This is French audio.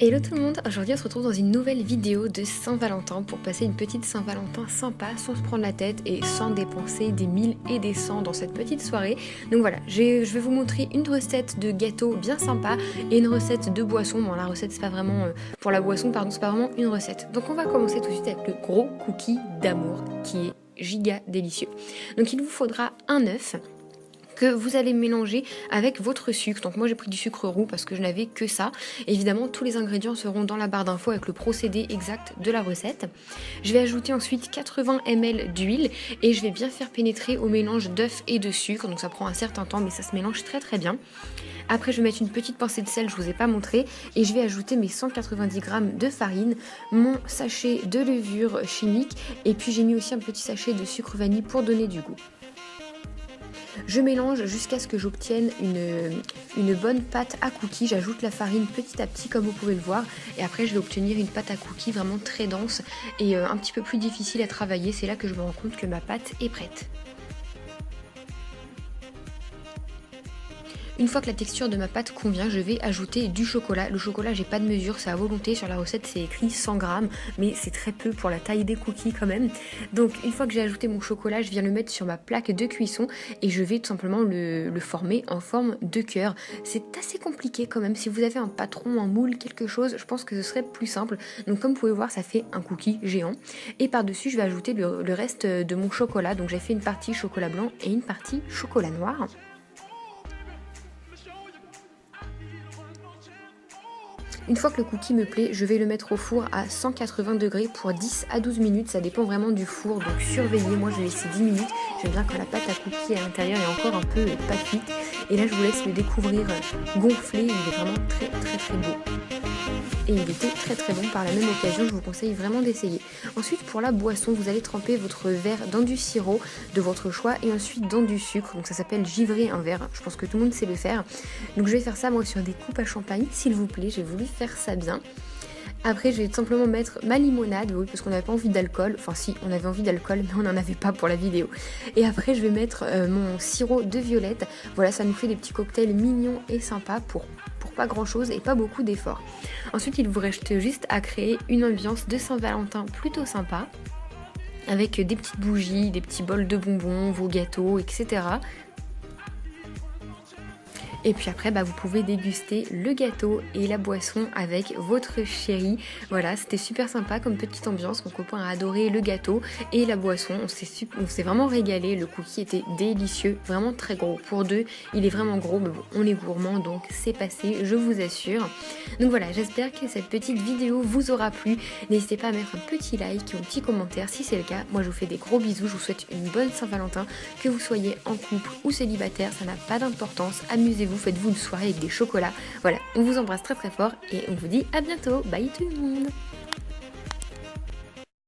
Hello tout le monde, aujourd'hui on se retrouve dans une nouvelle vidéo de Saint-Valentin pour passer une petite Saint-Valentin sympa sans se prendre la tête et sans dépenser des 1000 et des 100 dans cette petite soirée. Donc voilà, je vais vous montrer une recette de gâteau bien sympa et une recette de boisson. Bon la recette c'est pas vraiment, pour la boisson pardon, c'est pas vraiment une recette. Donc on va commencer tout de suite avec le gros cookie d'amour qui est giga délicieux. Donc il vous faudra un œuf que vous allez mélanger avec votre sucre. Donc moi j'ai pris du sucre roux parce que je n'avais que ça. Évidemment tous les ingrédients seront dans la barre d'infos avec le procédé exact de la recette. Je vais ajouter ensuite 80 ml d'huile et je vais bien faire pénétrer au mélange d'œuf et de sucre. Donc ça prend un certain temps mais ça se mélange très très bien. Après je vais mettre une petite pincée de sel, je ne vous ai pas montré, et je vais ajouter mes 190 g de farine, mon sachet de levure chimique et puis j'ai mis aussi un petit sachet de sucre vanille pour donner du goût. Je mélange jusqu'à ce que j'obtienne une bonne pâte à cookies. J'ajoute la farine petit à petit comme vous pouvez le voir. Et après je vais obtenir une pâte à cookies vraiment très dense et un petit peu plus difficile à travailler. C'est là que je me rends compte que ma pâte est prête. Une fois que la texture de ma pâte convient, je vais ajouter du chocolat. Le chocolat, j'ai pas de mesure, c'est à volonté. Sur la recette, c'est écrit 100 g, mais c'est très peu pour la taille des cookies quand même. Donc, une fois que j'ai ajouté mon chocolat, je viens le mettre sur ma plaque de cuisson et je vais tout simplement le former en forme de cœur. C'est assez compliqué quand même. Si vous avez un patron, un moule, quelque chose, je pense que ce serait plus simple. Donc, comme vous pouvez voir, ça fait un cookie géant. Et par-dessus, je vais ajouter le reste de mon chocolat. Donc, j'ai fait une partie chocolat blanc et une partie chocolat noir. Une fois que le cookie me plaît, je vais le mettre au four à 180 degrés pour 10 à 12 minutes. Ça dépend vraiment du four, donc surveillez. Moi, je vais laisser 10 minutes. J'aime bien quand la pâte à cookies à l'intérieur est encore un peu pas cuite. Et là, je vous laisse le découvrir gonflé. Il est vraiment très très très beau. Et il était très très bon par la même occasion, je vous conseille vraiment d'essayer. Ensuite pour la boisson, vous allez tremper votre verre dans du sirop de votre choix et ensuite dans du sucre, donc ça s'appelle givrer un verre, je pense que tout le monde sait le faire. Donc je vais faire ça moi sur des coupes à champagne s'il vous plaît, j'ai voulu faire ça bien. Après, je vais simplement mettre ma limonade, oui, parce qu'on n'avait pas envie d'alcool. Enfin, si, on avait envie d'alcool, mais on n'en avait pas pour la vidéo. Et après, je vais mettre mon sirop de violette. Voilà, ça nous fait des petits cocktails mignons et sympas pour pas grand chose et pas beaucoup d'efforts. Ensuite, il vous reste juste à créer une ambiance de Saint-Valentin plutôt sympa, avec des petites bougies, des petits bols de bonbons, vos gâteaux, etc. Et puis après, vous pouvez déguster le gâteau et la boisson avec votre chéri. Voilà, c'était super sympa comme petite ambiance. Mon copain a adoré le gâteau et la boisson. On s'est vraiment régalé. Le cookie était délicieux, vraiment très gros. Pour deux, il est vraiment gros, mais bon, on est gourmand, donc c'est passé, je vous assure. Donc voilà, j'espère que cette petite vidéo vous aura plu. N'hésitez pas à mettre un petit like ou un petit commentaire si c'est le cas. Moi, je vous fais des gros bisous. Je vous souhaite une bonne Saint-Valentin. Que vous soyez en couple ou célibataire, ça n'a pas d'importance. Amusez-vous. Faites-vous une soirée avec des chocolats. Voilà, on vous embrasse très très fort et on vous dit à bientôt. Bye tout le monde.